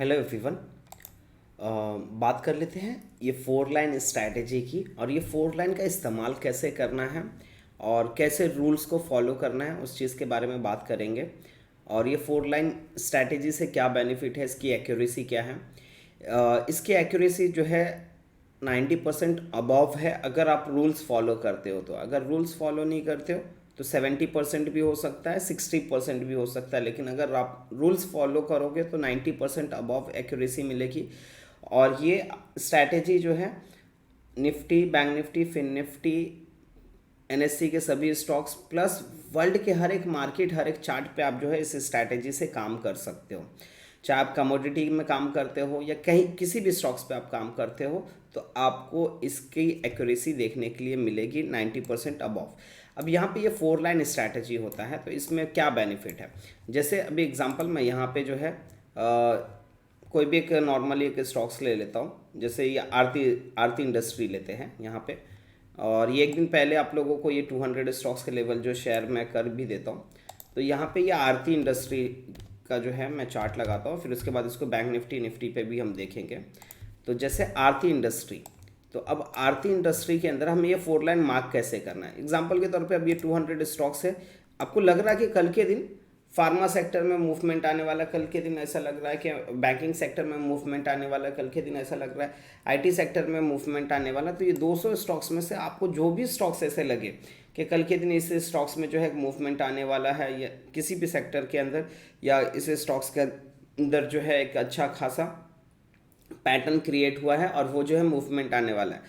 Hello everyone. बात कर लेते हैं ये फोर लाइन स्ट्रैटेजी की, और ये फोर लाइन का इस्तेमाल कैसे करना है और कैसे रूल्स को फॉलो करना है उस चीज़ के बारे में बात करेंगे। और ये फोर लाइन स्ट्रैटेजी से क्या बेनिफिट है, इसकी एक्यूरेसी क्या है। इसकी एक्यूरेसी जो है 90% अबव है अगर आप रूल्स फॉलो करते हो। तो अगर रूल्स फॉलो नहीं करते हो तो 70% भी हो सकता है, 60% भी हो सकता है, लेकिन अगर आप रूल्स फॉलो करोगे तो 90% अबव एक्यूरेसी मिलेगी। और ये स्ट्रैटेजी जो है Nifty, bank Nifty, fin Nifty, NSC के सभी स्टॉक्स प्लस वर्ल्ड के हर एक मार्केट, हर एक चार्ट पे आप जो है इस स्ट्रैटेजी से काम कर सकते हो। चाहे आप कमोडिटी में काम करते हो या कहीं किसी भी स्टॉक्स पे आप काम करते हो, तो आपको इसकी एक्यूरेसी देखने के लिए मिलेगी 90% अबव। अब यहाँ पे ये फोर लाइन स्ट्रैटेजी होता है, तो इसमें क्या बेनिफिट है। जैसे अभी एग्जांपल मैं यहाँ पे जो है कोई भी एक नॉर्मली एक स्टॉक्स ले लेता हूँ। जैसे ये आरती आरती इंडस्ट्री लेते हैं यहाँ पे, और ये एक दिन पहले आप लोगों को ये 200 स्टॉक्स के लेवल जो शेयर मैं कर भी देता हूँ। तो यहाँ पे ये आरती इंडस्ट्री का जो है मैं चार्ट लगाता हूँ, फिर उसके बाद इसको बैंक निफ्टी निफ्टी पे भी हम देखेंगे। तो जैसे आरती इंडस्ट्री, तो अब आरती इंडस्ट्री के अंदर हमें ये फोर लाइन मार्क कैसे करना है। एग्जाम्पल के तौर पे अब ये 200 स्टॉक्स है, आपको लग रहा है कि कल के दिन फार्मा सेक्टर में मूवमेंट आने वाला, कल के दिन ऐसा लग रहा है कि बैंकिंग सेक्टर में मूवमेंट आने वाला, कल के दिन ऐसा लग रहा है आईटी सेक्टर में मूवमेंट आने वाला। तो ये 200 स्टॉक्स में से आपको जो भी स्टॉक्स ऐसे लगे कि कल के दिन इस स्टॉक्स में जो है मूवमेंट आने वाला है, या किसी भी सेक्टर के अंदर या इस स्टॉक्स के अंदर जो है एक अच्छा खासा पैटर्न क्रिएट हुआ है और वो जो है मूवमेंट आने वाला है।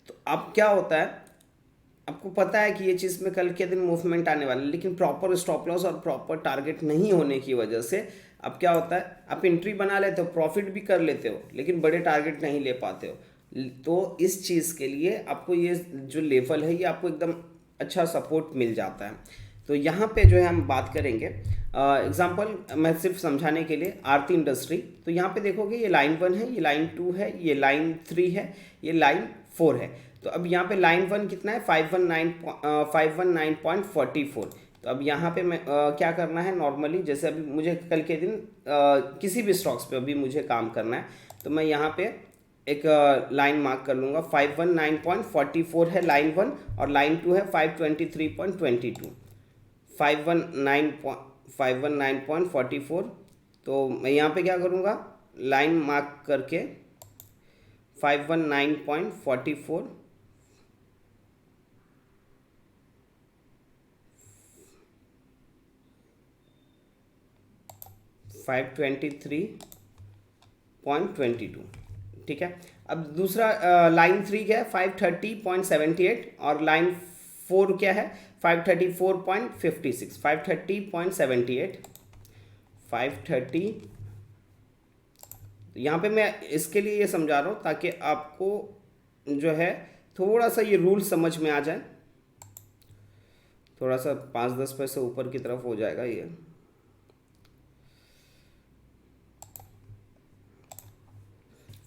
तो अब क्या होता है, आपको पता है कि ये चीज़ में कल के दिन मूवमेंट आने वाला है, लेकिन प्रॉपर स्टॉप लॉस और प्रॉपर टारगेट नहीं होने की वजह से अब क्या होता है, आप एंट्री बना लेते हो, प्रॉफिट भी कर लेते हो, लेकिन बड़े टारगेट नहीं ले पाते हो। तो इस चीज़ के लिए आपको ये जो लेवल है ये आपको एकदम अच्छा सपोर्ट मिल जाता है। तो यहाँ पे जो है हम बात करेंगे एग्जांपल मैं सिर्फ समझाने के लिए आरती इंडस्ट्री। तो यहाँ पे देखोगे ये लाइन 1 है, ये लाइन 2 है, ये लाइन 3 है, ये लाइन 4 है। तो अब यहाँ पे लाइन 1 कितना है, 519.44। तो अब यहाँ पे मैं क्या करना है, नॉर्मली जैसे अभी मुझे कल के दिन किसी भी स्टॉक्स पे अभी मुझे काम करना है, तो मैं यहाँ पे एक लाइन मार्क कर लूँगा। 519.44 है लाइन 1, और लाइन 2 है 523.22। 519.44। तो मैं यहाँ पे क्या करूँगा, लाइन मार्क करके 519.44, 523.22, ठीक है। अब दूसरा लाइन 3 क्या है, 530.78, और लाइन 4 क्या है, 534.56, 530.78, 530। यहाँ पे मैं इसके लिए ये समझा रहा हूँ ताकि आपको जो है थोड़ा सा ये रूल समझ में आ जाए। थोड़ा सा 5-10 पैसे ऊपर की तरफ हो जाएगा ये।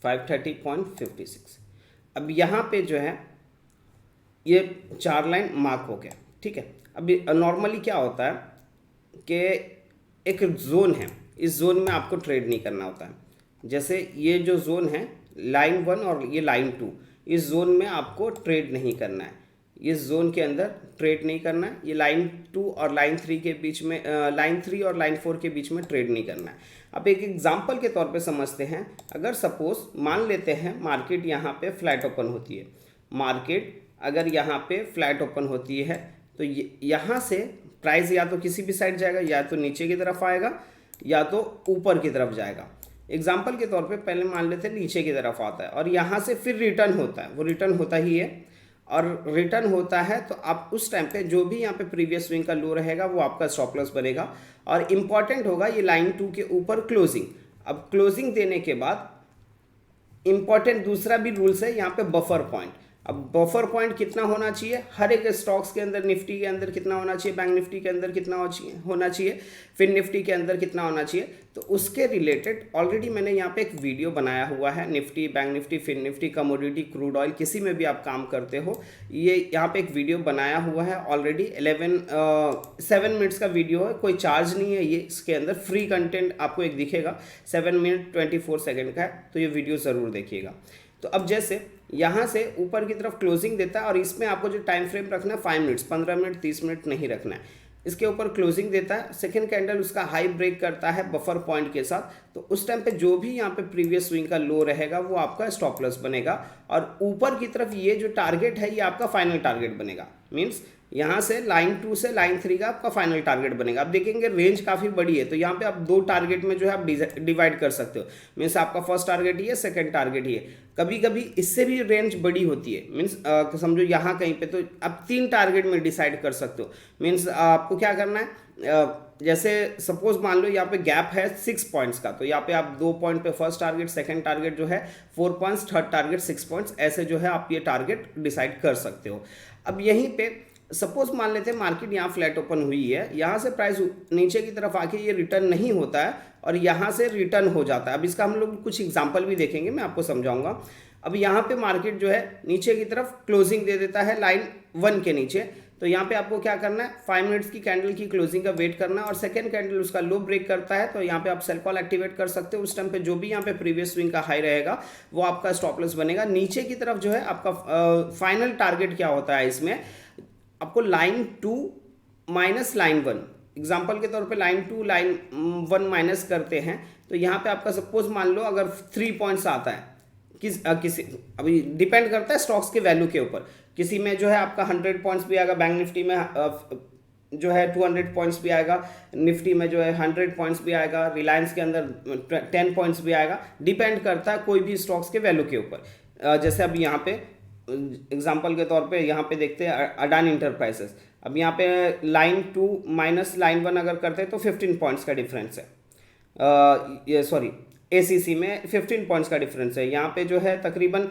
$530.56। अब यहाँ पे जो है ये 4 लाइन मार्क हो गया, ठीक है। अभी नॉर्मली क्या होता है कि एक जोन है, इस जोन में आपको ट्रेड नहीं करना होता है। जैसे ये जो जोन है लाइन 1 और ये लाइन 2, इस जोन में आपको ट्रेड नहीं करना है, इस जोन के अंदर ट्रेड नहीं करना है। ये लाइन 2 और लाइन 3 के बीच में, लाइन 3 और लाइन 4 के बीच में ट्रेड नहीं करना है। अब एक एग्जांपल के तौर पे समझते हैं। अगर सपोज मान लेते हैं मार्केट यहाँ पे फ्लैट ओपन होती है, मार्केट अगर यहाँ पे फ्लैट ओपन होती है तो यहाँ से प्राइस या तो किसी भी साइड जाएगा, या तो नीचे की तरफ आएगा या तो ऊपर की तरफ जाएगा। एग्जाम्पल के तौर पे पहले मान लेते हैं नीचे की तरफ आता है और यहाँ से फिर रिटर्न होता है, वो रिटर्न होता ही है। और रिटर्न होता है तो आप उस टाइम पे जो भी यहाँ पे प्रीवियस स्विंग का लो रहेगा वो आपका स्टॉप लॉस बनेगा। और इम्पॉर्टेंट होगा ये लाइन 2 के ऊपर क्लोजिंग। अब क्लोजिंग देने के बाद इम्पॉर्टेंट दूसरा भी रूल्स है यहाँ पे बफर पॉइंट। अब बफर पॉइंट कितना होना चाहिए हर एक स्टॉक्स के अंदर, निफ्टी के अंदर कितना होना चाहिए, बैंक निफ्टी के अंदर कितना होना चाहिए, फिन निफ्टी के अंदर कितना होना चाहिए, तो उसके रिलेटेड ऑलरेडी मैंने यहाँ पे एक वीडियो बनाया हुआ है। Nifty, bank Nifty, fin Nifty, commodity, crude oil, किसी में भी आप काम करते हो, ये यहाँ पे एक वीडियो बनाया हुआ है ऑलरेडी। 7 मिनट्स का वीडियो है, कोई चार्ज नहीं है ये, इसके अंदर फ्री कंटेंट आपको एक दिखेगा, 7 मिनट 24 सेकेंड का है, तो ये वीडियो ज़रूर देखिएगा। तो अब जैसे यहाँ से ऊपर की तरफ क्लोजिंग देता है और इसमें आपको जो टाइम फ्रेम रखना है 5 मिनट्स, 15 मिनट, 30 मिनट नहीं रखना है। इसके ऊपर क्लोजिंग देता है, सेकेंड कैंडल उसका हाई ब्रेक करता है बफर पॉइंट के साथ, तो उस टाइम पे जो भी यहाँ पे प्रीवियस स्विंग का लो रहेगा वो आपका स्टॉप लॉस बनेगा, और ऊपर की तरफ ये जो टारगेट है ये आपका फाइनल टारगेट बनेगा। मीन्स यहाँ से लाइन 2 से लाइन 3 का आपका फाइनल टारगेट बनेगा। आप देखेंगे रेंज काफ़ी बड़ी है, तो यहाँ पे आप 2 टारगेट में जो है आप डिवाइड कर सकते हो। मीन्स आपका फर्स्ट टारगेट ही है, सेकंड टारगेट ही है, कभी कभी इससे भी रेंज बड़ी होती है। मीन्स समझो यहाँ कहीं पे तो आप 3 टारगेट में डिसाइड कर सकते हो। मीन्स आपको क्या करना है, जैसे सपोज मान लो यहाँ पे गैप है 6 पॉइंट्स का, तो यहाँ पे आप 2 पॉइंट पे फर्स्ट टारगेट, सेकंड टारगेट जो है 4 पॉइंट्स, थर्ड टारगेट 6 पॉइंट्स, ऐसे जो है आप ये टारगेट डिसाइड कर सकते हो। अब यहीं पे सपोज मान लेते हैं मार्केट यहाँ फ्लैट ओपन हुई है, यहाँ से प्राइस नीचे की तरफ आके ये रिटर्न नहीं होता है और यहाँ से रिटर्न हो जाता है। अब इसका हम लोग कुछ एग्जांपल भी देखेंगे, मैं आपको समझाऊंगा। अब यहाँ पे मार्केट जो है नीचे की तरफ क्लोजिंग दे देता है लाइन 1 के नीचे, तो यहाँ पे आपको क्या करना है, 5 मिनट्स की कैंडल की क्लोजिंग का वेट करना है, और सेकंड कैंडल उसका लो ब्रेक करता है, तो यहाँ पे आप सेल कॉल एक्टिवेट कर सकते हो। उस टाइम पे जो भी यहाँ पे प्रीवियस स्विंग का हाई रहेगा वो आपका स्टॉप लॉस बनेगा। नीचे की तरफ जो है आपका फाइनल टारगेट क्या होता है, इसमें आपको लाइन 2 माइनस लाइन 1, एग्जाम्पल के तौर पे लाइन 2 लाइन 1 माइनस करते हैं, तो यहाँ पे आपका सपोज मान लो अगर 3 पॉइंट्स आता है, किसी अभी डिपेंड करता है स्टॉक्स के वैल्यू के ऊपर, किसी में जो है आपका 100 पॉइंट्स भी आएगा, बैंक निफ्टी में जो है 200 पॉइंट्स भी आएगा, निफ्टी में जो है 100 पॉइंट्स भी आएगा, रिलायंस के अंदर 10 पॉइंट्स भी आएगा, डिपेंड करता है कोई भी स्टॉक्स के वैल्यू के ऊपर। जैसे अभी यहाँ पे एग्जाम्पल के तौर पे यहाँ पे देखते हैं अडानी इंटरप्राइजेस, अब यहाँ पे लाइन 2 माइनस लाइन 1 अगर करते हैं तो 15 पॉइंट्स का डिफरेंस है, ये सॉरी एसीसी में 15 पॉइंट्स का डिफरेंस है, यहाँ पे जो है तकरीबन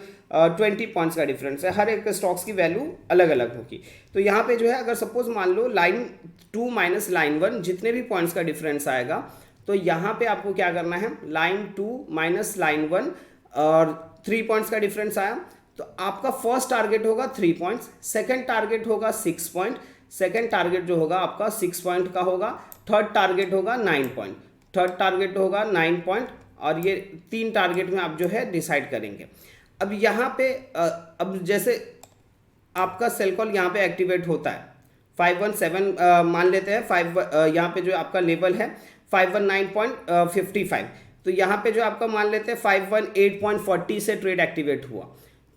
20 पॉइंट्स का डिफरेंस है। हर एक स्टॉक्स की वैल्यू अलग अलग होगी। तो यहाँ पे जो है अगर सपोज मान लो लाइन 2 माइनस लाइन 1 जितने भी पॉइंट्स का डिफरेंस आएगा, तो यहाँ पे आपको क्या करना है, लाइन 2 माइनस लाइन 1 और 3 पॉइंट्स का डिफरेंस आया, तो आपका फर्स्ट टारगेट होगा 3 पॉइंट्स, सेकंड टारगेट होगा 6 पॉइंट, सेकंड टारगेट जो होगा आपका 6 पॉइंट का होगा, थर्ड टारगेट होगा 9 पॉइंट, थर्ड टारगेट होगा 9 पॉइंट, और ये 3 टारगेट में आप जो है डिसाइड करेंगे। अब यहाँ पे अब जैसे आपका सेल कॉल यहाँ पे एक्टिवेट होता है 517 मान लेते हैं, 5 यहाँ पे जो आपका लेवल है 519.55, तो यहाँ पे जो आपका मान लेते हैं 518.40 से ट्रेड एक्टिवेट हुआ,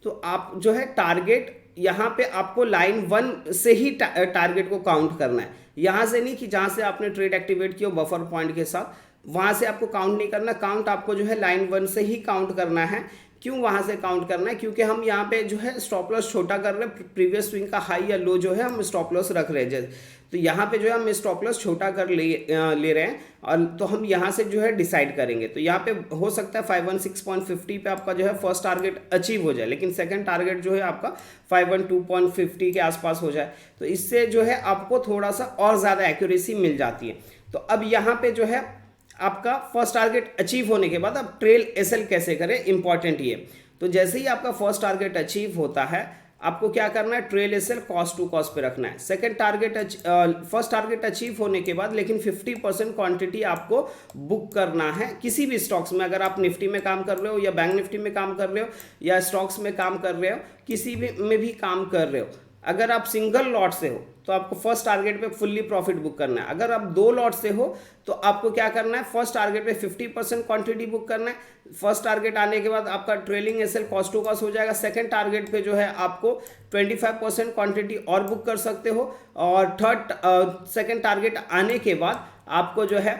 तो आप जो है टारगेट यहाँ पे आपको लाइन 1 से ही टारगेट को काउंट करना है, यहाँ से नहीं कि जहाँ से आपने ट्रेड एक्टिवेट किया बफर पॉइंट के साथ, वहाँ से आपको काउंट नहीं करना। काउंट आपको जो है लाइन 1 से ही काउंट करना है। क्यों वहाँ से काउंट करना है, क्योंकि हम यहाँ पे जो है स्टॉप लॉस छोटा कर रहे हैं, प्रीवियस स्विंग का हाई या लो जो है हम स्टॉप लॉस रख रहे हैं, तो यहाँ पे जो है हम स्टॉप लॉस छोटा कर ले रहे हैं, और तो हम यहाँ से जो है डिसाइड करेंगे। तो यहाँ पे हो सकता है 516.50 पे आपका जो है फर्स्ट टारगेट अचीव हो जाए, लेकिन सेकंड टारगेट जो है आपका 512.50 के आसपास हो जाए, तो इससे जो है आपको थोड़ा सा और ज़्यादा एक्यूरेसी मिल जाती है। तो अब यहाँ पे जो है आपका फर्स्ट टारगेट अचीव होने के बाद अब ट्रेल एसएल कैसे करें, इंपॉर्टेंट ये। तो जैसे ही आपका फर्स्ट टारगेट अचीव होता है, आपको क्या करना है, trail SL cost to cost पे रखना है। Second target first target achieve होने के बाद लेकिन 50% क्वांटिटी आपको बुक करना है किसी भी स्टॉक्स में। अगर आप निफ्टी में काम कर रहे हो या बैंक निफ्टी में काम कर रहे हो या स्टॉक्स में काम कर रहे हो, किसी भी में भी काम कर रहे हो, अगर आप सिंगल लॉट से हो तो आपको फर्स्ट टारगेट पे फुल्ली प्रॉफिट बुक करना है। अगर आप 2 लॉट से हो तो आपको क्या करना है, फर्स्ट टारगेट पे 50% क्वांटिटी बुक करना है। फर्स्ट टारगेट आने के बाद आपका trailing SL cost to cost हो जाएगा। सेकंड टारगेट पे जो है आपको 25% क्वांटिटी और बुक कर सकते हो, और सेकंड टारगेट आने के बाद आपको जो है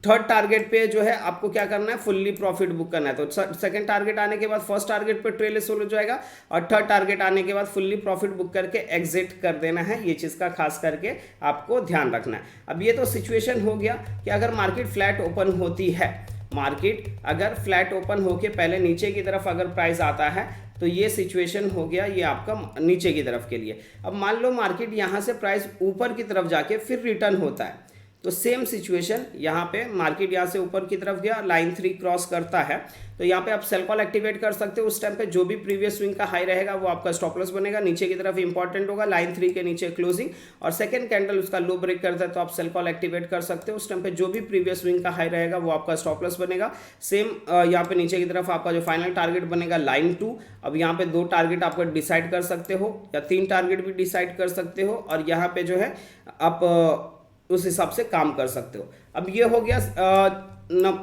थर्ड टारगेट पे जो है आपको क्या करना है, फुल्ली प्रॉफिट बुक करना है। तो सेकंड टारगेट आने के बाद फर्स्ट टारगेट पे ट्रेल एसएल हो जाएगा, और थर्ड टारगेट आने के बाद फुल्ली प्रॉफिट बुक करके एग्जिट कर देना है। ये चीज़ का खास करके आपको ध्यान रखना है। अब ये तो सिचुएशन हो गया कि अगर मार्केट फ्लैट ओपन होती है, मार्केट अगर फ्लैट ओपन होके पहले नीचे की तरफ अगर प्राइस आता है तो ये सिचुएशन हो गया ये आपका नीचे की तरफ के लिए। अब मान लो मार्केट यहाँ से प्राइस ऊपर की तरफ जाके फिर रिटर्न होता है, तो सेम सिचुएशन यहाँ पे मार्केट यहाँ से ऊपर की तरफ गया, लाइन 3 क्रॉस करता है, तो यहाँ पे आप सेल कॉल एक्टिवेट कर सकते हो। उस टाइम पे जो भी प्रीवियस स्विंग का हाई रहेगा वो आपका स्टॉप लॉस बनेगा, नीचे की तरफ इंपॉर्टेंट होगा, लाइन 3 के नीचे क्लोजिंग, और सेकंड कैंडल उसका लो ब्रेक करता है तो आप सेल कॉल एक्टिवेट कर सकते हो। उस टाइम पे जो भी प्रीवियस स्विंग का हाई रहेगा वो आपका स्टॉप लॉस बनेगा। सेम यहाँ पे नीचे की तरफ आपका जो फाइनल टारगेट बनेगा लाइन 2। अब यहाँ पे 2 टारगेट आपको डिसाइड कर सकते हो या 3 टारगेट भी डिसाइड कर सकते हो, और यहाँ पे जो है आप उस हिसाब से काम कर सकते हो। अब ये हो गया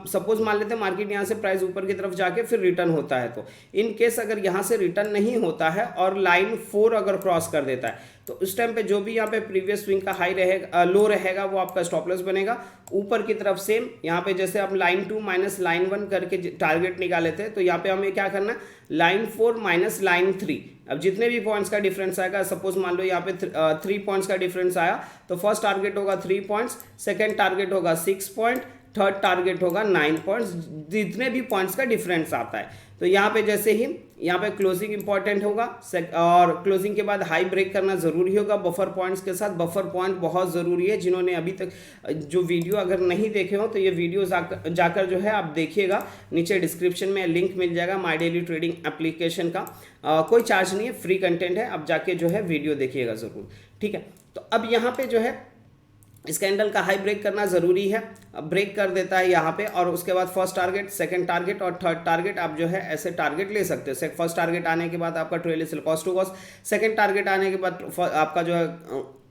सपोज मान लेते हैं मार्केट यहाँ से प्राइस ऊपर की तरफ जाके फिर रिटर्न होता है, तो इन केस अगर यहाँ से रिटर्न नहीं होता है और लाइन 4 अगर क्रॉस कर देता है तो उस टाइम पे जो भी यहाँ पे प्रीवियस स्विंग का हाई रहेगा लो रहेगा वो आपका स्टॉप लॉस बनेगा। ऊपर की तरफ सेम यहाँ पे जैसे हम लाइन 2 माइनस लाइन 1 करके टारगेट निकाले थे, तो यहाँ पे हमें क्या करना, लाइन 4 माइनस लाइन 3। अब जितने भी पॉइंट्स का डिफरेंस आएगा, सपोज मान लो यहाँ पे 3 पॉइंट्स का डिफरेंस आया, तो फर्स्ट टारगेट होगा 3 पॉइंट्स, सेकेंड टारगेट होगा 6 पॉइंट, थर्ड टारगेट होगा 9 पॉइंट्स, जितने भी पॉइंट्स का डिफरेंस आता है। तो यहाँ पे जैसे ही यहाँ पे क्लोजिंग इंपॉर्टेंट होगा और क्लोजिंग के बाद हाई ब्रेक करना जरूरी होगा बफर पॉइंट्स के साथ। बफर पॉइंट बहुत ज़रूरी है, जिन्होंने अभी तक जो वीडियो अगर नहीं देखे हो तो ये वीडियो जाकर जो है आप देखिएगा, नीचे डिस्क्रिप्शन में लिंक मिल जाएगा माई डेली ट्रेडिंग एप्लीकेशन का। कोई चार्ज नहीं है, फ्री कंटेंट है, आप जाके जो है वीडियो देखिएगा ज़रूर, ठीक है। तो अब यहाँ पे जो है इस कैंडल का हाई ब्रेक करना ज़रूरी है, ब्रेक कर देता है यहाँ पे, और उसके बाद फर्स्ट टारगेट, सेकंड टारगेट और थर्ड टारगेट आप जो है ऐसे टारगेट ले सकते हो। फर्स्ट टारगेट आने के बाद आपका trail SL cost to cost, second target आने के बाद आपका जो है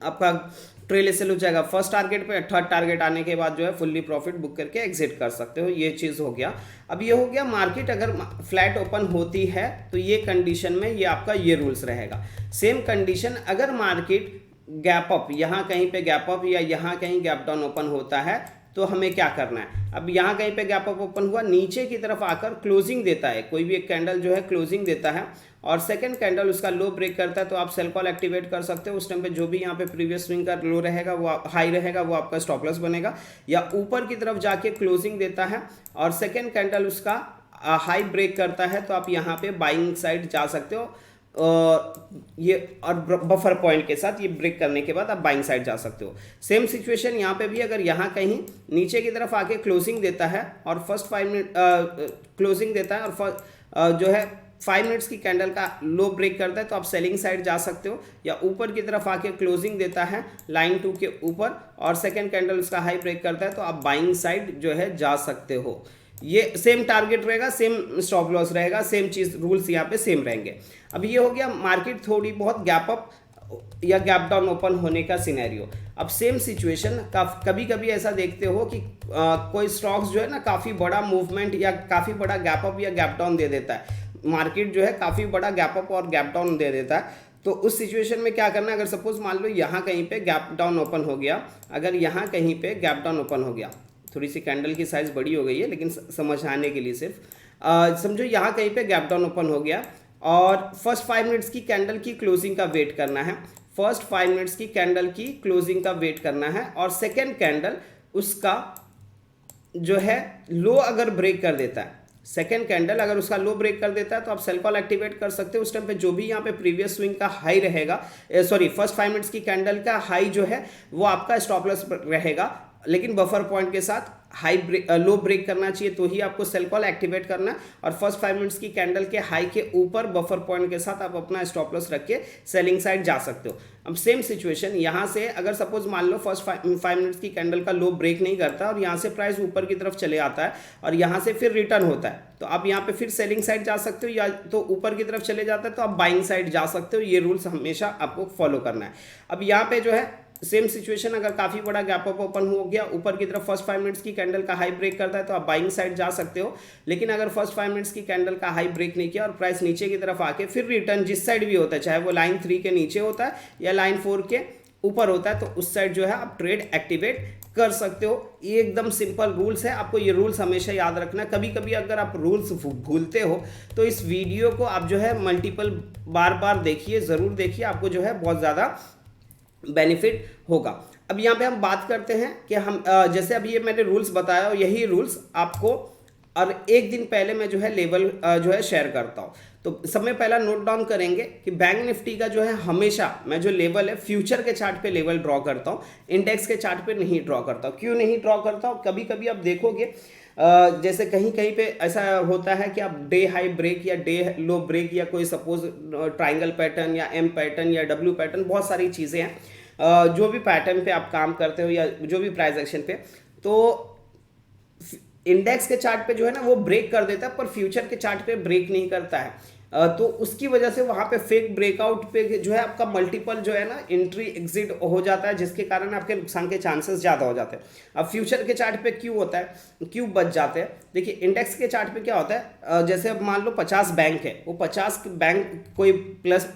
आपका ट्रेल सेल हो जाएगा फर्स्ट टारगेट पे, थर्ड टारगेट आने के बाद जो है फुल्ली प्रॉफिट बुक करके एग्जिट कर सकते हो। ये चीज़ हो गया। अब ये हो गया मार्केट अगर फ्लैट ओपन होती है तो ये कंडीशन में ये आपका ये रूल्स रहेगा। सेम कंडीशन अगर मार्केट गैप अप, यहाँ कहीं पे गैप अप या यहाँ कहीं गैप डाउन ओपन होता है तो हमें क्या करना है। अब यहाँ कहीं पे गैप अप ओपन हुआ, नीचे की तरफ आकर क्लोजिंग देता है, कोई भी एक कैंडल जो है क्लोजिंग देता है और सेकंड कैंडल उसका लो ब्रेक करता है, तो आप सेल कॉल एक्टिवेट कर सकते हो। उस टाइम पे जो भी यहाँ पे प्रीवियस स्विंग का लो रहेगा वो हाई रहेगा वो आपका स्टॉप लॉस बनेगा। या ऊपर की तरफ जाके क्लोजिंग देता है और सेकेंड कैंडल उसका हाई ब्रेक करता है, तो आप यहाँ पे बाइंग साइड जा सकते हो। ये और बफर पॉइंट के साथ ये ब्रेक करने के बाद आप बाइंग साइड जा सकते हो। सेम सिचुएशन यहाँ पे भी, अगर यहाँ कहीं नीचे की तरफ आके क्लोजिंग देता है और फर्स्ट 5 मिनट क्लोजिंग देता है और जो है 5 मिनट्स की कैंडल का लो ब्रेक करता है, तो आप सेलिंग साइड जा सकते हो। या ऊपर की तरफ आके क्लोजिंग देता है लाइन 2 के ऊपर और सेकेंड कैंडल उसका हाई ब्रेक करता है, तो आप बाइंग साइड जो है जा सकते हो। ये सेम टारगेट रहेगा, सेम स्टॉप लॉस रहेगा, सेम चीज़ रूल्स यहाँ पे सेम रहेंगे। अब ये हो गया मार्केट थोड़ी बहुत गैप अप या गैप डाउन ओपन होने का सिनेरियो। अब सेम सिचुएशन कभी कभी ऐसा देखते हो कि कोई स्टॉक्स जो है ना काफ़ी बड़ा मूवमेंट या काफ़ी बड़ा गैप अप या गैप डाउन दे देता है, मार्केट जो है काफ़ी बड़ा गैप अप और गैप डाउन दे देता है। तो उस सिचुएशन में क्या करना है, अगर सपोज मान लो यहाँ कहीं पे गैप डाउन ओपन हो गया, अगर यहाँ कहीं पे गैप डाउन ओपन हो गया, थोड़ी सी कैंडल की साइज़ बड़ी हो गई है लेकिन समझाने के लिए सिर्फ समझो यहाँ कहीं पे गैप डाउन ओपन हो गया और फर्स्ट 5 मिनट्स की कैंडल की क्लोजिंग का वेट करना है। फर्स्ट 5 मिनट्स की कैंडल की क्लोजिंग का वेट करना है और सेकेंड कैंडल उसका जो है लो अगर ब्रेक कर देता है, सेकेंड कैंडल अगर उसका लो ब्रेक कर देता है तो आप सेल कॉल एक्टिवेट कर सकते हो। उस टाइम पे जो भी यहाँ पे प्रीवियस स्विंग का हाई रहेगा, फर्स्ट 5 मिनट्स की कैंडल का हाई जो है वो आपका स्टॉप लॉस रहेगा, लेकिन बफर पॉइंट के साथ लो ब्रेक करना चाहिए तो ही आपको सेल कॉल एक्टिवेट करना। और फर्स्ट 5 मिनट्स की कैंडल के हाई के ऊपर बफर पॉइंट के साथ आप अपना स्टॉप लॉस रख के सेलिंग साइड जा सकते हो। अब सेम सिचुएशन यहाँ से अगर सपोज मान लो फर्स्ट 5 मिनट्स की कैंडल का लो ब्रेक नहीं करता और यहाँ से प्राइस ऊपर की तरफ चले आता है और यहाँ से फिर रिटर्न होता है, तो आप यहाँ पे फिर सेलिंग साइड जा सकते हो, या तो ऊपर की तरफ चले जाता है तो आप बाइंग साइड जा सकते हो। ये रूल्स हमेशा आपको फॉलो करना है। अब यहाँ पे जो है सेम सिचुएशन, अगर काफ़ी बड़ा गैप अप ओपन हो गया, ऊपर की तरफ फर्स्ट 5 मिनट्स की कैंडल का हाई ब्रेक करता है तो आप बाइंग साइड जा सकते हो। लेकिन अगर फर्स्ट 5 मिनट्स की कैंडल का हाई ब्रेक नहीं किया और प्राइस नीचे की तरफ आके फिर रिटर्न जिस साइड भी होता है, चाहे वो लाइन 3 के नीचे होता है या लाइन 4 के ऊपर होता है, तो उस साइड जो है आप ट्रेड एक्टिवेट कर सकते हो। ये एकदम सिंपल रूल्स है, आपको ये रूल्स हमेशा याद रखना। कभी कभी अगर आप रूल्स भूलते हो तो इस वीडियो को आप जो है मल्टीपल बार देखिए, ज़रूर देखिए, आपको जो है बहुत ज़्यादा बेनिफिट होगा। अब यहाँ पे हम बात करते हैं कि हम जैसे अभी ये मैंने रूल्स बताया और यही रूल्स आपको और एक दिन पहले मैं जो है लेवल जो है शेयर करता हूँ। तो सब में पहला नोट डाउन करेंगे कि बैंक निफ्टी का जो है हमेशा मैं जो लेवल है फ्यूचर के चार्ट पे लेवल ड्रॉ करता हूँ, इंडेक्स के चार्ट पे नहीं ड्रॉ करता हूँ। क्यों नहीं ड्रॉ करता हूँ? कभी कभी आप देखोगे जैसे कहीं कहीं पे ऐसा होता है कि आप डे हाई ब्रेक या डे लो ब्रेक या कोई सपोज ट्राइंगल पैटर्न या एम पैटर्न या डब्ल्यू पैटर्न, बहुत सारी चीज़ें हैं जो भी पैटर्न पे आप काम करते हो या जो भी प्राइस एक्शन पे, तो इंडेक्स के चार्ट पे जो है ना वो ब्रेक कर देता है, पर फ्यूचर के चार्ट पे ब्रेक नहीं करता है। तो उसकी वजह से वहाँ पे फेक ब्रेकआउट पे जो है आपका मल्टीपल जो है ना एंट्री एग्जिट हो जाता है, जिसके कारण आपके नुकसान के चांसेस ज़्यादा हो जाते हैं। अब फ्यूचर के चार्ट पे क्यों होता है, क्यों बच जाते हैं? देखिए इंडेक्स के चार्ट पे क्या होता है, जैसे अब मान लो 50 बैंक है, वो 50 बैंक कोई प्लस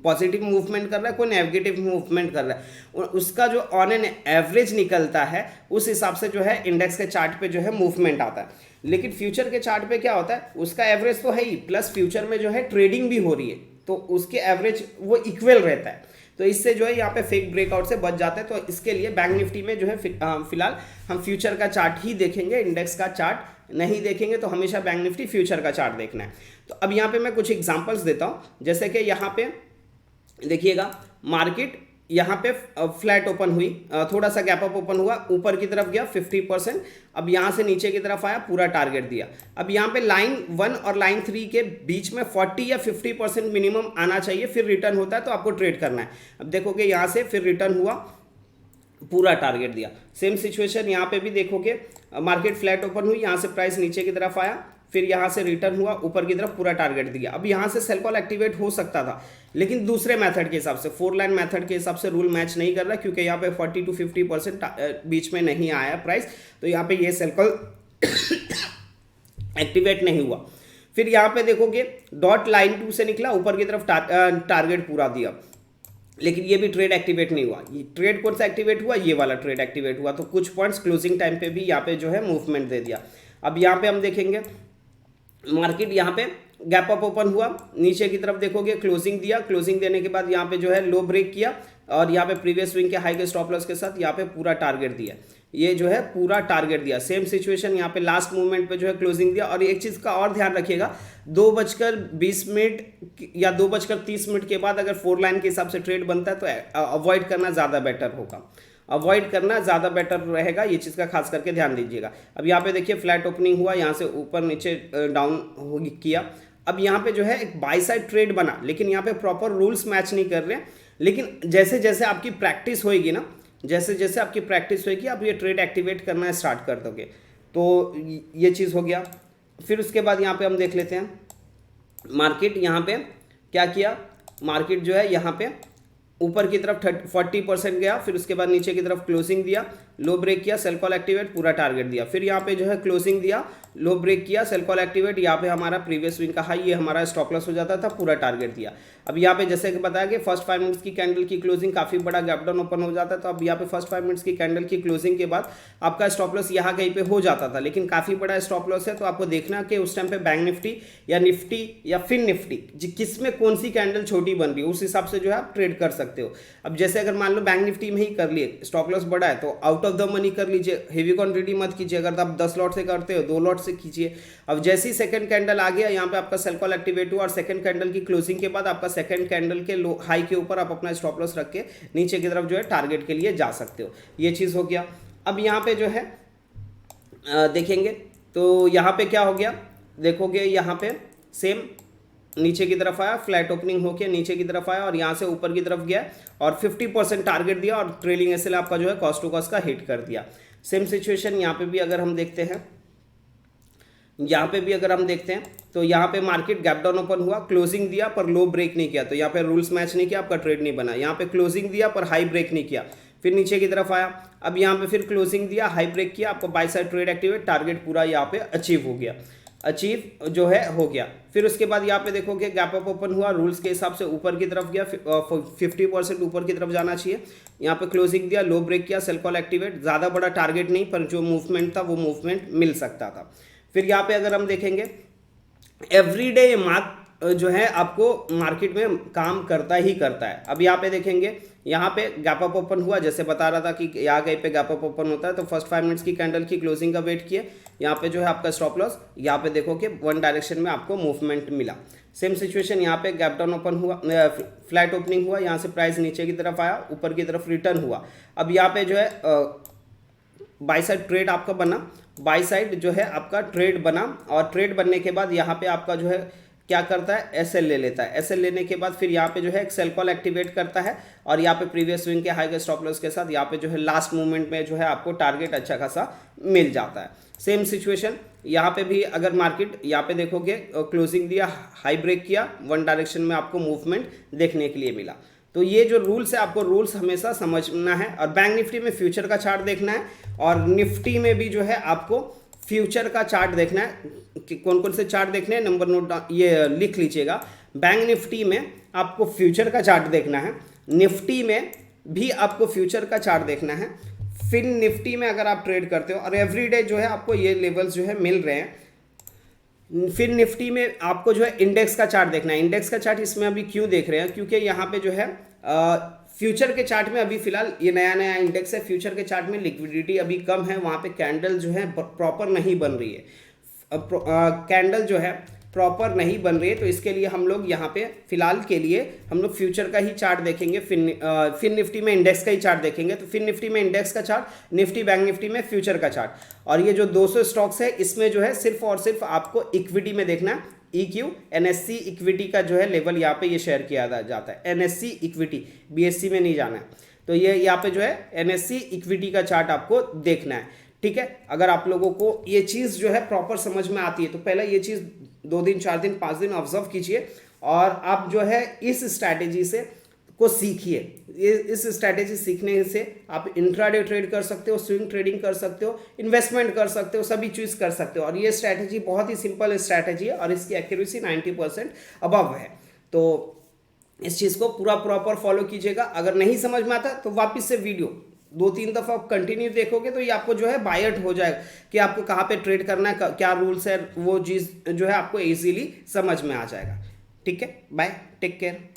पॉजिटिव मूवमेंट कर रहा है, कोई नेगेटिव मूवमेंट कर रहा है, उसका जो ऑन एन एवरेज निकलता है उस हिसाब से जो है इंडेक्स के चार्ट पे जो है मूवमेंट आता है। लेकिन फ्यूचर के चार्ट पे क्या होता है, उसका एवरेज तो है ही, प्लस फ्यूचर में जो है ट्रेडिंग भी हो रही है, तो उसके एवरेज वो इक्वल रहता है। तो इससे जो है यहाँ पे फेक ब्रेकआउट से बच जाते हैं। तो इसके लिए बैंक निफ्टी में जो है फिलहाल हम फ्यूचर का चार्ट ही देखेंगे, इंडेक्स का चार्ट नहीं देखेंगे। तो हमेशा बैंक निफ्टी फ्यूचर का चार्ट देखना है। तो अब यहाँ पे मैं कुछ एग्जांपल्स देता हूँ, जैसे कि यहाँ पे देखिएगा मार्केट यहाँ पे फ्लैट ओपन हुई, थोड़ा सा गैप अप ओपन हुआ, ऊपर की तरफ गया 50%, अब यहाँ से नीचे की तरफ आया, पूरा टारगेट दिया। अब यहाँ पे लाइन 1 और लाइन 3 के बीच में 40 या 50% मिनिमम आना चाहिए, फिर रिटर्न होता है तो आपको ट्रेड करना है। अब देखोगे यहाँ से फिर रिटर्न हुआ, पूरा टारगेट दिया। सेम सिचुएशन यहाँ पे भी देखोगे, मार्केट फ्लैट ओपन हुई, यहाँ से प्राइस नीचे की तरफ आया, फिर यहाँ से रिटर्न हुआ, ऊपर की तरफ पूरा टारगेट दिया। अब यहाँ से सेल कॉल एक्टिवेट हो सकता था, लेकिन दूसरे मेथड के हिसाब से, 4 लाइन मेथड के हिसाब से रूल मैच नहीं कर रहा, क्योंकि यहाँ पे 40 to 50% बीच में नहीं आया प्राइस, तो यहाँ पे ये सेल कॉल एक्टिवेट नहीं हुआ। फिर यहाँ पे देखोगे डॉट लाइन 2 से निकला, ऊपर की तरफ टारगेट पूरा दिया, लेकिन ये भी ट्रेड एक्टिवेट नहीं हुआ। ये ट्रेड कौन सा एक्टिवेट हुआ? ये वाला ट्रेड एक्टिवेट हुआ। तो कुछ पॉइंट्स क्लोजिंग टाइम पे भी यहाँ पे जो है मूवमेंट दे दिया। अब यहाँ पे हम देखेंगे मार्केट यहाँ पे गैप अप ओपन हुआ, नीचे की तरफ देखोगे क्लोजिंग दिया, क्लोजिंग देने के बाद यहाँ पे जो है लो ब्रेक किया, और यहाँ पे प्रीवियस स्विंग के हाई के स्टॉप लॉस के साथ यहाँ पे पूरा टारगेट दिया, ये जो है पूरा टारगेट दिया। सेम सिचुएशन यहाँ पे लास्ट मूवमेंट पे जो है क्लोजिंग दिया। और एक चीज़ का और ध्यान रखिएगा, 2:20 या 2:30 के बाद अगर 4 लाइन के हिसाब से ट्रेड बनता है तो अवॉइड करना ज़्यादा बेटर होगा, अवॉइड करना ज़्यादा बेटर रहेगा, ये चीज़ का खास करके ध्यान दीजिएगा। अब यहाँ पे देखिए फ्लैट ओपनिंग हुआ, यहाँ से ऊपर नीचे डाउन किया। अब यहाँ पे जो है एक बाई साइड ट्रेड बना, लेकिन यहाँ पे प्रॉपर रूल्स मैच नहीं कर रहे हैं। लेकिन जैसे जैसे आपकी प्रैक्टिस होएगी ना, जैसे जैसे आपकी प्रैक्टिस होएगी, आप ये ट्रेड एक्टिवेट करना स्टार्ट कर दोगे। तो ये चीज़ हो गया। फिर उसके बाद यहाँ पे हम देख लेते हैं मार्केट यहाँ पे क्या किया। मार्केट जो है यहाँ पे ऊपर की तरफ 40% गया, फिर उसके बाद नीचे की तरफ क्लोजिंग दिया, लो ब्रेक किया, सेल कॉल एक्टिवेट, पूरा टारगेट दिया। फिर यहाँ पे जो है क्लोजिंग दिया, लो ब्रेक किया, सेल कॉल एक्टिवेट, यहाँ पे हमारा प्रीवियस स्विंग का हाई, ये हमारा स्टॉप लॉस हो जाता था, पूरा टारगेट दिया। अब यहाँ पे जैसे कि बताया कि फर्स्ट 5 मिनट्स की कैंडल की क्लोजिंग काफ़ी बड़ा गैप डाउन ओपन हो जाता है। तो अब यहाँ पे फर्स्ट 5 मिनट्स की कैंडल की क्लोजिंग के बाद आपका स्टॉप लॉस यहाँ कहीं पे हो जाता था, लेकिन काफ़ी बड़ा स्टॉप लॉस है। तो आपको देखना कि उस टाइम पे बैंक निफ्टी या फिन निफ्टी किस में कौन सी कैंडल छोटी बन रही है, उस हिसाब से जो है आप ट्रेड कर सकते हो। अब जैसे अगर मान लो बैंक निफ्टी में ही कर लिए, स्टॉप लॉस बड़ा है, तो आउट ऑफ द मनी कर लीजिए, हेवी क्वांटिटी मत कीजिए। अगर आप 10 लॉट से करते हो 2 लॉट से कीजिए। अब जैसे ही सेकंड कैंडल आ गया, यहाँ पे आपका सेल कॉल एक्टिवेट हुआ, और सेकंड कैंडल की क्लोजिंग के बाद आपका सेकंड कैंडल के लो हाई के ऊपर आप अपना स्टॉप लॉस रख के नीचे की तरफ जो है टारगेट के लिए जा सकते हो। ये चीज़ हो गया। अब यहाँ पे जो है देखेंगे तो यहाँ पे क्या हो गया, देखोगे यहाँ पे सेम नीचे की तरफ आया, फ्लैट ओपनिंग होके नीचे की तरफ आया, और यहाँ से ऊपर की तरफ गया और 50% टारगेट दिया, और ट्रेलिंग एसएल आपका जो है कॉस्ट टू कॉस्ट का हिट कर दिया। सेम सिचुएशन यहाँ पे भी अगर हम देखते हैं, यहाँ पे भी अगर हम देखते हैं तो यहाँ पे मार्केट गैप डाउन ओपन हुआ, क्लोजिंग दिया पर लो ब्रेक नहीं किया, तो यहाँ पे रूल्स मैच नहीं किया, आपका ट्रेड नहीं बना। यहाँ पे क्लोजिंग दिया पर हाई ब्रेक नहीं किया, फिर नीचे की तरफ आया। अब यहाँ पे फिर क्लोजिंग दिया, हाई ब्रेक किया, आपको by side trade activate, target पूरा यहाँ पे अचीव हो गया, अचीव जो है हो गया। फिर उसके बाद यहाँ पे देखोगे गैप अप ओपन हुआ, रूल्स के हिसाब से ऊपर की तरफ गया, 50% ऊपर की तरफ जाना चाहिए। यहाँ पे क्लोजिंग दिया, लो ब्रेक किया, सेल कॉल एक्टिवेट, ज़्यादा बड़ा टारगेट नहीं, पर जो मूवमेंट था वो मूवमेंट मिल सकता था। फिर यहाँ पे अगर हम देखेंगे एवरीडे मार्क जो है आपको मार्केट में काम करता ही करता है। अब यहाँ पे देखेंगे, यहाँ पे गैप अप ओपन हुआ, जैसे बता रहा था कि यहाँ कहीं पे गैप अप ओपन होता है तो फर्स्ट 5 मिनट्स की कैंडल की क्लोजिंग का वेट किए। यहाँ पे जो है आपका स्टॉप लॉस, यहाँ पे देखो कि वन डायरेक्शन में आपको मूवमेंट मिला। सेम सिचुएशन यहाँ पे गैप डाउन ओपन हुआ, फ्लैट ओपनिंग हुआ, यहाँ से प्राइस नीचे की तरफ आया, ऊपर की तरफ रिटर्न हुआ। अब यहाँ पे जो है बाई साइड ट्रेड आपका बना, बाई साइड जो है आपका ट्रेड बना, और ट्रेड बनने के बाद यहाँ पे आपका जो है क्या करता है, एसएल ले लेता है। एसएल लेने के बाद फिर यहाँ पे जो है एक सेल कॉल एक्टिवेट करता है, और यहाँ पे प्रीवियस स्विंग के हाई के स्टॉप लॉस के साथ यहाँ पे जो है लास्ट मूवमेंट में जो है आपको टारगेट अच्छा खासा मिल जाता है। सेम सिचुएशन यहाँ पे भी, अगर मार्केट यहाँ पे देखोगे क्लोजिंग दिया, हाई ब्रेक किया, वन डायरेक्शन में आपको मूवमेंट देखने के लिए मिला। तो ये जो रूल्स है, आपको रूल्स हमेशा समझना है। और बैंक निफ्टी में फ्यूचर का चार्ट देखना है, और निफ्टी में भी जो है आपको फ्यूचर का चार्ट देखना है। कि कौन कौन से चार्ट देखने हैं, नंबर नोट ये लिख लीजिएगा। बैंक निफ्टी में आपको फ्यूचर का चार्ट देखना है, निफ्टी में भी आपको फ्यूचर का चार्ट देखना है, फिर निफ्टी में अगर आप ट्रेड करते हो और एवरीडे जो है आपको ये लेवल्स जो है मिल रहे हैं। फिर निफ्टी में आपको जो है इंडेक्स का चार्ट देखना है। इंडेक्स का चार्ट इसमें अभी क्यों देख रहे हैं, क्योंकि यहाँ पे जो है फ्यूचर के चार्ट में अभी फिलहाल ये नया नया इंडेक्स है, फ्यूचर के चार्ट में लिक्विडिटी अभी कम है, वहाँ पे कैंडल जो है प्रॉपर नहीं बन रही है, कैंडल जो है प्रॉपर नहीं बन रही है। तो इसके लिए हम लोग यहाँ पे फिलहाल के लिए हम लोग फ्यूचर का ही चार्ट देखेंगे, फिर निफ्टी में इंडेक्स का ही चार्ट देखेंगे। तो फिर निफ्टी में इंडेक्स का चार्ट, निफ्टी बैंक निफ्टी में फ्यूचर का चार्ट। और ये जो 200 स्टॉक्स है इसमें जो है सिर्फ और सिर्फ आपको इक्विटी में देखना है। EQ NSE इक्विटी का जो है लेवल यहाँ पे ये शेयर किया जाता है, NSE इक्विटी, BSE में नहीं जाना है। तो ये यहाँ पे जो है NSE इक्विटी का चार्ट आपको देखना है, ठीक है। अगर आप लोगों को ये चीज़ जो है प्रॉपर समझ में आती है तो पहले ये चीज़ 2 दिन 4 दिन 5 दिन ऑब्जर्व कीजिए, और आप जो है इस स्ट्रैटेजी से को सीखिए। इस स्ट्रैटेजी सीखने से आप इंट्राडे ट्रेड कर सकते हो, स्विंग ट्रेडिंग कर सकते हो, इन्वेस्टमेंट कर सकते हो, सभी चीज़ कर सकते हो। और ये स्ट्रैटेजी बहुत ही सिंपल स्ट्रैटेजी है, और इसकी एक्यूरेसी 90% अबव है। तो इस चीज़ को पूरा प्रॉपर फॉलो कीजिएगा। अगर नहीं समझ में आता तो वापस से वीडियो 2-3 दफ़ा आप कंटिन्यू देखोगे तो ये आपको जो है बायर्ट हो जाएगा कि आपको कहाँ पे ट्रेड करना है, क्या रूल्स है, वो चीज़ जो है आपको इजीली समझ में आ जाएगा। ठीक है, बाय, टेक केयर।